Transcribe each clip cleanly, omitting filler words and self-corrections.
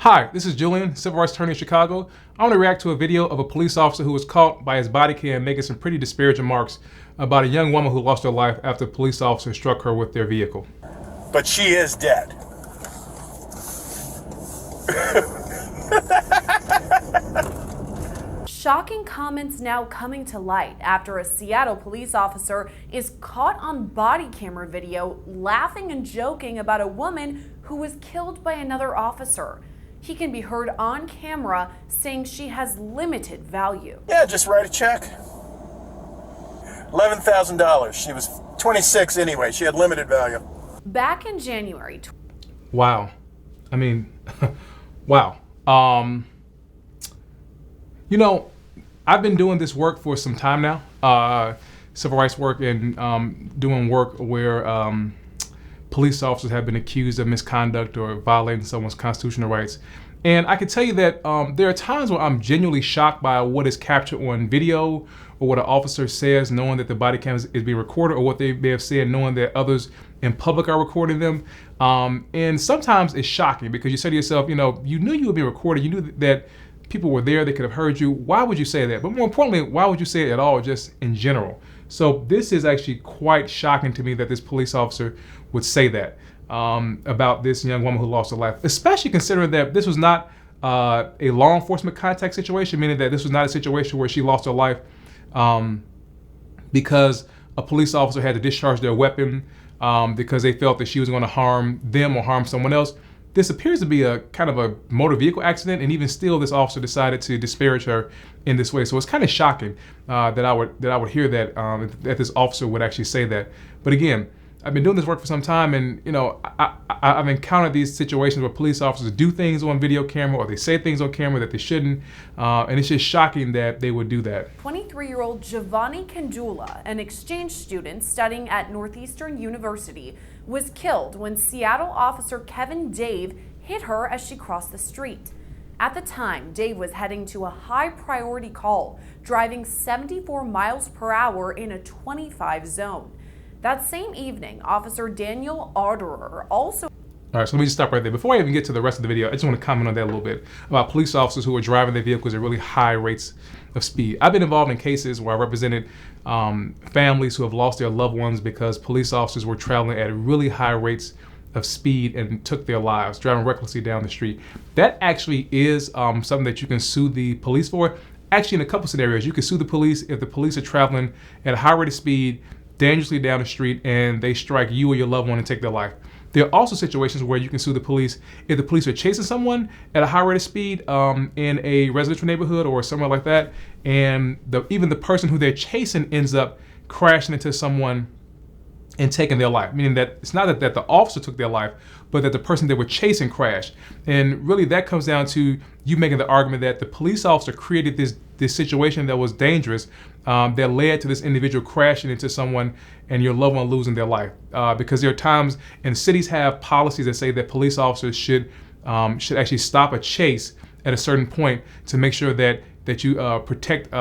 Hi, this is Julian, civil rights attorney in Chicago. I want to react to a video of a police officer who was caught by his body cam making some pretty disparaging remarks about a young woman who lost her life after a police officer struck her with their vehicle. But she is dead. Shocking comments now coming to light after a Seattle police officer is caught on body camera video laughing and joking about a woman who was killed by another officer. He can be heard on camera saying she has limited value. Yeah, just write a check. $11,000. She was 26 anyway. She had limited value. Back in January. Wow. I mean, wow. You know, I've been doing this work for some time now, civil rights work and doing work where police officers have been accused of misconduct or violating someone's constitutional rights. And I can tell you that there are times where I'm genuinely shocked by what is captured on video or what an officer says, knowing that the body cam is being recorded, or what they may have said, knowing that others in public are recording them. And sometimes it's shocking because you say to yourself, you know, you knew you would be recorded, you knew that people were there, they could have heard you. Why would you say that? But more importantly, why would you say it at all, just in general? So this is actually quite shocking to me that this police officer would say that about this young woman who lost her life, especially considering that this was not a law enforcement contact situation, meaning that this was not a situation where she lost her life because a police officer had to discharge their weapon because they felt that she was going to harm them or harm someone else. This appears to be a kind of a motor vehicle accident, and even still, this officer decided to disparage her in this way. So it's kind of shocking that I would hear that that this officer would actually say that. But again, I've been doing this work for some time, and you know, I've encountered these situations where police officers do things on video camera or they say things on camera that they shouldn't, and it's just shocking that they would do that. 23-year-old Giovanni Candula, an exchange student studying at Northeastern University, was killed when Seattle officer Kevin Dave hit her as she crossed the street. At the time, Dave was heading to a high-priority call, driving 74 miles per hour in a 25 zone. That same evening, Officer Daniel Arderer also... All right, so let me just stop right there. Before I even get to the rest of the video, I just want to comment on that a little bit about police officers who are driving their vehicles at really high rates of speed. I've been involved in cases where I represented families who have lost their loved ones because police officers were traveling at really high rates of speed and took their lives, driving recklessly down the street. That actually is something that you can sue the police for. Actually, in a couple scenarios, you can sue the police if the police are traveling at a high rate of speed, dangerously down the street, and they strike you or your loved one and take their life. There are also situations where you can sue the police if the police are chasing someone at a high rate of speed in a residential neighborhood or somewhere like that, and even the person who they're chasing ends up crashing into someone and taking their life, meaning that it's not that the officer took their life, but that the person they were chasing crashed. And really that comes down to you making the argument that the police officer created this situation that was dangerous that led to this individual crashing into someone and your loved one losing their life. Because there are times, and cities have policies that say that police officers should actually stop a chase at a certain point to make sure that you protect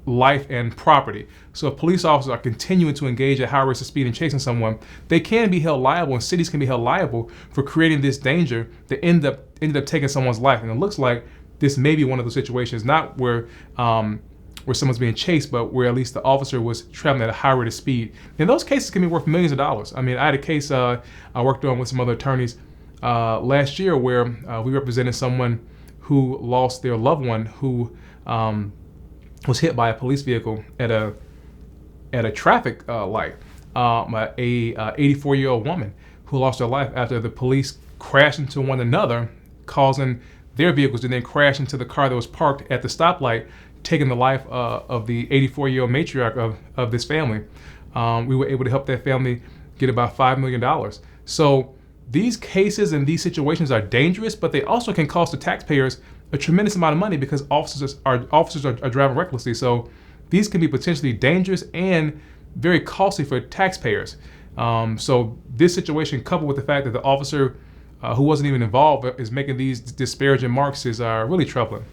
life and property. So if police officers are continuing to engage at high rates of speed and chasing someone, they can be held liable, and cities can be held liable for creating this danger that ended up taking someone's life. And it looks like this may be one of those situations, not where someone's being chased, but where at least the officer was traveling at a high rate of speed. And those cases can be worth millions of dollars. I mean, I had a case I worked on with some other attorneys last year where we represented someone who lost their loved one who was hit by a police vehicle at a traffic light. A 84-year-old woman who lost her life after the police crashed into one another, causing their vehicles to then crash into the car that was parked at the stoplight, taking the life of the 84-year-old matriarch of this family. We were able to help that family get about $5 million. So these cases and these situations are dangerous, but they also can cost the taxpayers a tremendous amount of money because officers are driving recklessly. So these can be potentially dangerous and very costly for taxpayers. So this situation, coupled with the fact that the officer who wasn't even involved is making these disparaging remarks, is really troubling.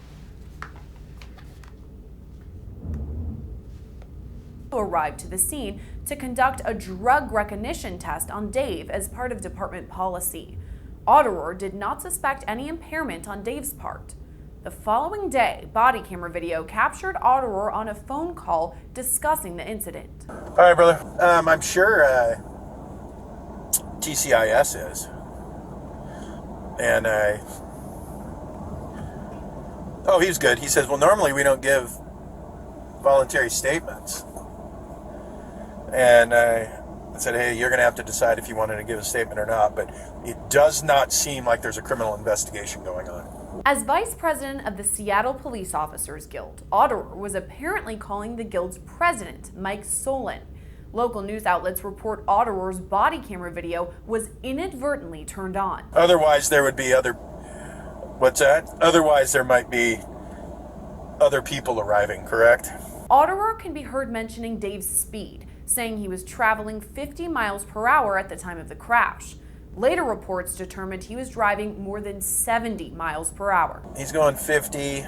Arrived to the scene to conduct a drug recognition test on Dave as part of department policy. Otterer did not suspect any impairment on Dave's part. The following day, body camera video captured Otterer on a phone call discussing the incident. All right, brother. I'm sure TCIS is. And oh, he's good. He says, well, normally we don't give voluntary statements. And I said, hey, you're going to have to decide if you wanted to give a statement or not. But it does not seem like there's a criminal investigation going on. As vice president of the Seattle Police Officers Guild, Otterer was apparently calling the guild's president, Mike Solon. Local news outlets report Otterer's body camera video was inadvertently turned on. Otherwise, there would be other... What's that? Otherwise, there might be other people arriving, correct? Otterer can be heard mentioning Dave's speed, saying he was traveling 50 miles per hour at the time of the crash. Later reports determined he was driving more than 70 miles per hour. He's going 50.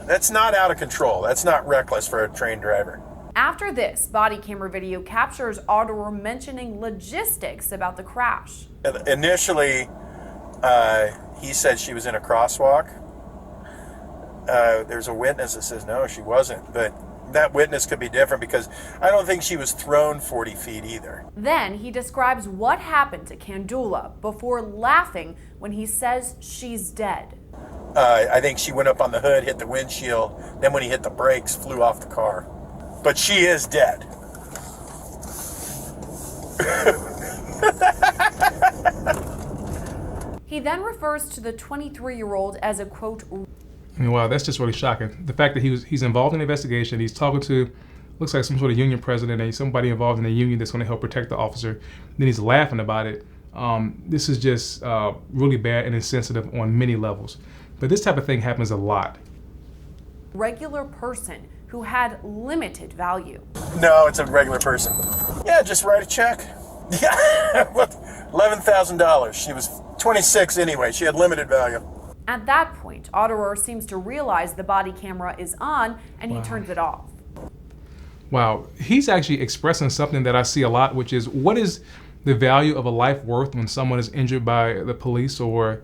That's not out of control. That's not reckless for a trained driver. After this, body camera video captures Otterer mentioning logistics about the crash. Initially, he said she was in a crosswalk. There's a witness that says no, she wasn't, but that witness could be different because I don't think she was thrown 40 feet either. Then he describes what happened to Kandula before laughing when he says she's dead. I think she went up on the hood, hit the windshield, then when he hit the brakes, flew off the car. But she is dead. He then refers to the 23-year-old as a, quote, I mean, wow, that's just really shocking. The fact that he's involved in the investigation, he's talking to, looks like some sort of union president, and somebody involved in the union that's going to help protect the officer. Then he's laughing about it. This is just really bad and insensitive on many levels. But this type of thing happens a lot. Regular person who had limited value. No, it's a regular person. Yeah, just write a check. Yeah, $11,000. She was 26 anyway. She had limited value. At that point, Otterer seems to realize the body camera is on and he turns it off. Wow, he's actually expressing something that I see a lot, which is what is the value of a life worth when someone is injured by the police or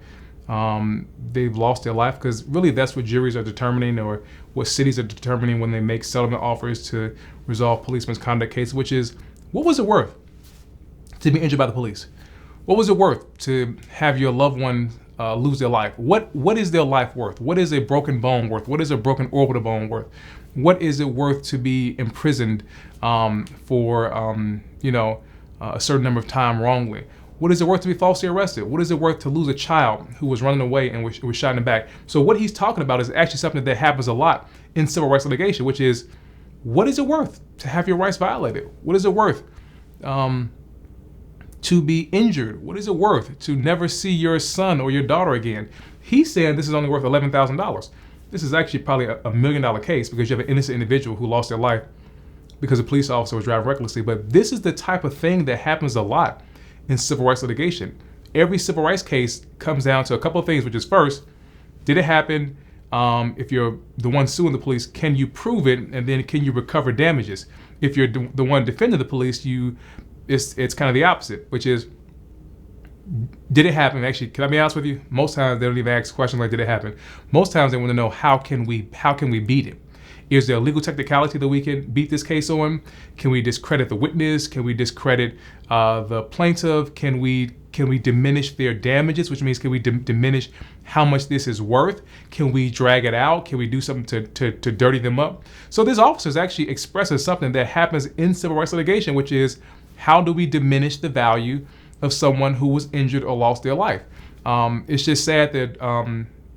they've lost their life? Because really that's what juries are determining or what cities are determining when they make settlement offers to resolve police misconduct cases, which is what was it worth to be injured by the police? What was it worth to have your loved one lose their life? What is their life worth? What is a broken bone worth? What is a broken orbital bone worth? What is it worth to be imprisoned for a certain number of time wrongly? What is it worth to be falsely arrested? What is it worth to lose a child who was running away and was shot in the back? So what he's talking about is actually something that happens a lot in civil rights litigation, which is what is it worth to have your rights violated? What is it worth to be injured? What is it worth to never see your son or your daughter again? He's saying this is only worth $11,000. This is actually probably a $1 million case because you have an innocent individual who lost their life because a police officer was driving recklessly. But this is the type of thing that happens a lot in civil rights litigation. Every civil rights case comes down to a couple of things, which is first, did it happen? If you're the one suing the police, can you prove it? And then can you recover damages? If you're the one defending the police, it's kind of the opposite, which is, did it happen? Actually, can I be honest with you? Most times they don't even ask questions like, did it happen? Most times they want to know, how can we beat it? Is there a legal technicality that we can beat this case on? Can we discredit the witness? Can we discredit the plaintiff? Can we diminish their damages, which means can we diminish how much this is worth? Can we drag it out? Can we do something to dirty them up? So this officer is actually expressing something that happens in civil rights litigation, which is, how do we diminish the value of someone who was injured or lost their life? It's just sad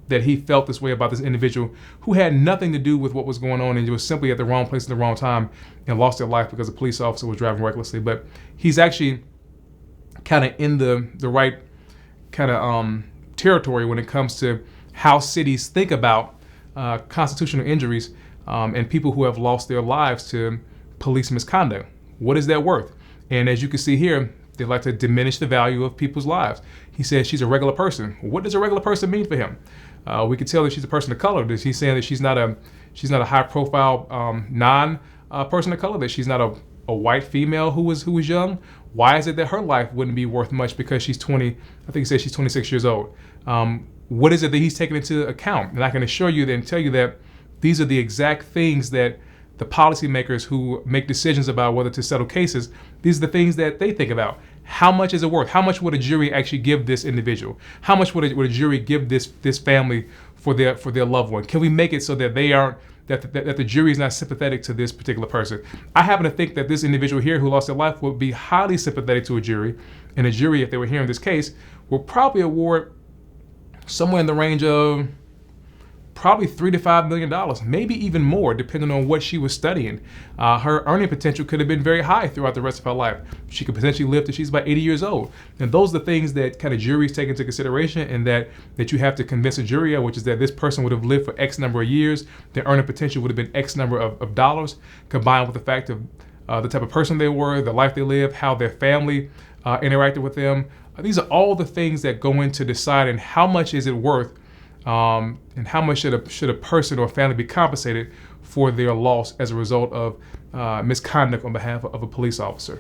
that he felt this way about this individual who had nothing to do with what was going on and was simply at the wrong place at the wrong time and lost their life because a police officer was driving recklessly. But he's actually kind of in the right kind of territory when it comes to how cities think about constitutional injuries and people who have lost their lives to police misconduct. What is that worth? And as you can see here, they like to diminish the value of people's lives. He says she's a regular person. What does a regular person mean for him? We can tell that she's a person of color. Is he saying that she's not a high-profile non-person of color? That she's not a white female who was young? Why is it that her life wouldn't be worth much because she's 20, I think he said she's 26 years old? What is it that he's taking into account? And I can assure you and tell you that these are the exact things that the policymakers who make decisions about whether to settle cases, these are the things that they think about. How much is it worth? How much would a jury actually give this individual? How much would a jury give this family for their loved one? Can we make it so that they aren't, that the jury is not sympathetic to this particular person? I happen to think that this individual here who lost their life would be highly sympathetic to a jury, and a jury, if they were hearing this case, will probably award somewhere in the range of probably $3 to $5 million, maybe even more, depending on what she was studying. Her earning potential could have been very high throughout the rest of her life. She could potentially live till she's about 80 years old. And those are the things that kind of juries take into consideration, and that you have to convince a jury of, which is that this person would have lived for X number of years, their earning potential would have been X number of dollars, combined with the fact of the type of person they were, the life they lived, how their family interacted with them. These are all the things that go into deciding how much is it worth, and how much should a person or a family be compensated for their loss as a result of misconduct on behalf of a police officer.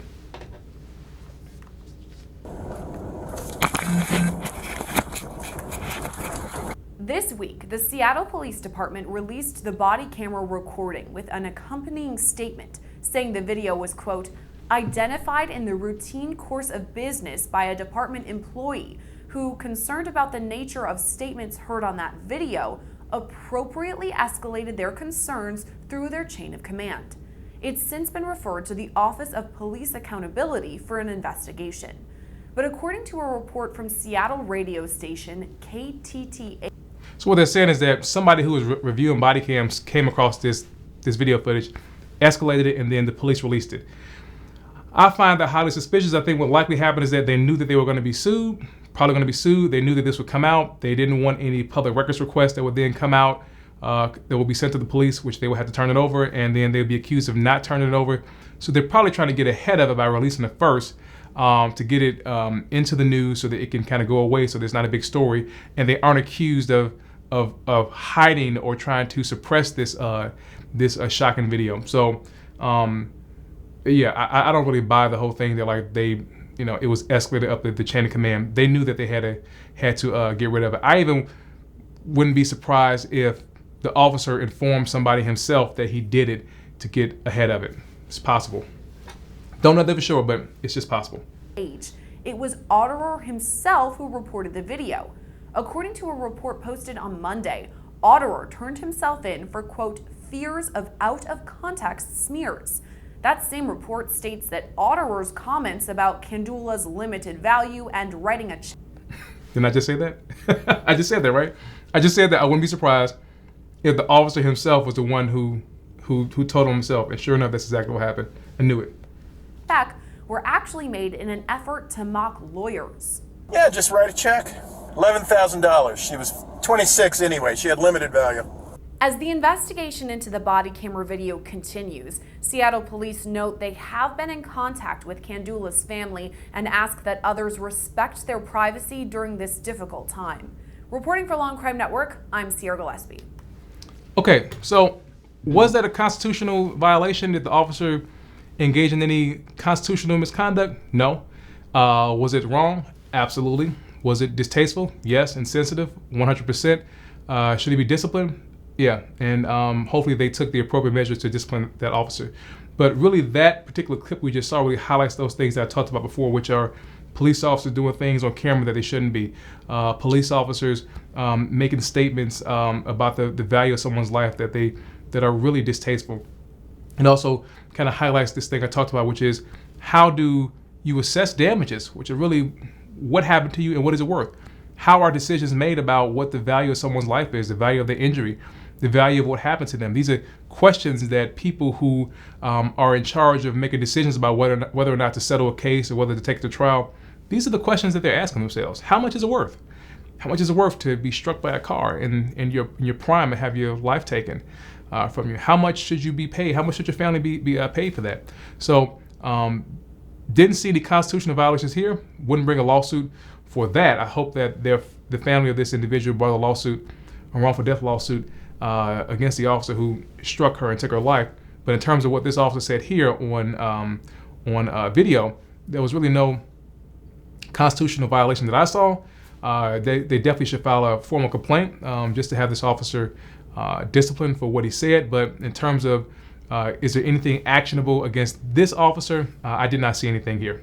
This week, the Seattle Police Department released the body camera recording with an accompanying statement saying the video was, quote, identified in the routine course of business by a department employee who, concerned about the nature of statements heard on that video, appropriately escalated their concerns through their chain of command. It's since been referred to the Office of Police Accountability for an investigation. But according to a report from Seattle radio station KTTA. So what they're saying is that somebody who was reviewing body cams came across this video footage, escalated it, and then the police released it. I find that highly suspicious. I think what likely happened is that they knew that they were going to be sued, probably going to be sued. They knew that this would come out. They didn't want any public records requests that would then come out that will be sent to the police, which they would have to turn it over, and then they'd be accused of not turning it over. So they're probably trying to get ahead of it by releasing it first, to get it into the news so that it can kind of go away, so there's not a big story, and they aren't accused of hiding or trying to suppress this shocking video. So yeah, I don't really buy the whole thing that it was escalated up the chain of command. They knew that they had to get rid of it. I even wouldn't be surprised if the officer informed somebody himself that he did it to get ahead of it. It's possible. Don't know that for sure, but it's just possible. It was Otterer himself who reported the video. According to a report posted on Monday, Otterer turned himself in for, quote, fears of out-of-context smears. That same report states that Otterer's comments about Kandula's limited value and writing a check. Didn't I just say that? I just said that, right? I just said that I wouldn't be surprised if the officer himself was the one who told him himself, and sure enough, that's exactly what happened. I knew it. Were actually made in an effort to mock lawyers. Yeah, just write a check. $11,000. She was 26 anyway. She had limited value. As the investigation into the body camera video continues, Seattle police note they have been in contact with Kandula's family and ask that others respect their privacy during this difficult time. Reporting for Law & Crime Network, I'm Sierra Gillespie. Okay, so was that a constitutional violation? Did the officer engage in any constitutional misconduct? No. Was it wrong? Absolutely. Was it distasteful? Yes. Insensitive? 100%. Should he be disciplined? Yeah, and hopefully they took the appropriate measures to discipline that officer. But really, that particular clip we just saw really highlights those things that I talked about before, which are police officers doing things on camera that they shouldn't be. Police officers making statements about the value of someone's life that are really distasteful. And also kind of highlights this thing I talked about, which is how do you assess damages, which are really what happened to you and what is it worth? How are decisions made about what the value of someone's life is, the value of their injury, the value of what happened to them? These are questions that people who are in charge of making decisions about whether or not to settle a case or whether to take it to trial, these are the questions that they're asking themselves. How much is it worth? How much is it worth to be struck by a car in your prime and have your life taken from you? How much should you be paid? How much should your family be paid for that? So didn't see any constitutional violations here. Wouldn't bring a lawsuit for that. I hope that the family of this individual brought a lawsuit, a wrongful death lawsuit, against the officer who struck her and took her life. But in terms of what this officer said here on video, there was really no constitutional violation that I saw. They definitely should file a formal complaint just to have this officer disciplined for what he said. But in terms of is there anything actionable against this officer, I did not see anything here.